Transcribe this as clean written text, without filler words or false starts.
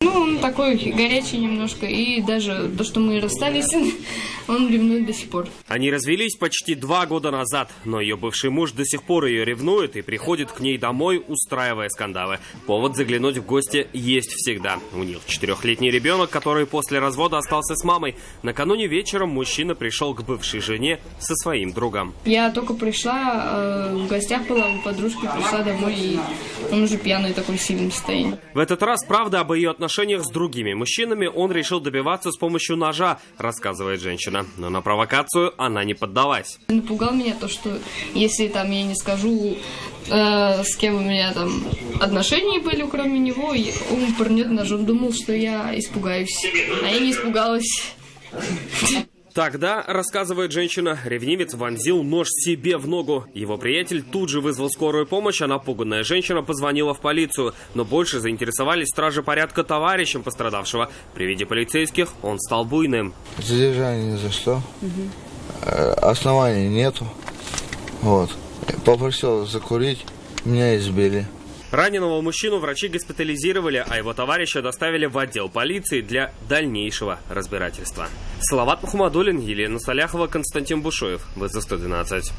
Ну, он такой горячий немножко, и даже то, что мы расстались, он ревнует до сих пор. Они развелись почти 2 года назад, но ее бывший муж до сих пор ее ревнует и приходит к ней домой, устраивая скандалы. Повод заглянуть в гости есть всегда. У них 4-летний ребенок, который после развода остался с мамой. Накануне вечером мужчина пришел к бывшей жене со своим другом. Я только пришла, в гостях была у подружки, пришла домой, и он уже пьяный такой в сильном состоянии. В этот раз правда об ее отношениях с другими мужчинами он решил добиваться с помощью ножа, рассказывает женщина. Но на провокацию она не поддалась. Напугал меня то, что если там я не скажу, с кем у меня там отношения были, кроме него, он пырнет ножом. Думал, что я испугаюсь, а я не испугалась. Тогда, рассказывает женщина, ревнивец вонзил нож себе в ногу. Его приятель тут же вызвал скорую помощь, а напуганная женщина позвонила в полицию. Но больше заинтересовались стражи порядка товарищем пострадавшего. При виде полицейских он стал буйным. Задержание ни за что. Оснований нету. Вот. Попросил закурить, меня избили. Раненого мужчину врачи госпитализировали, а его товарища доставили в отдел полиции для дальнейшего разбирательства. Салават Мухаммадуллин, Елена Саляхова, Константин Бушуев. ВЗ-112.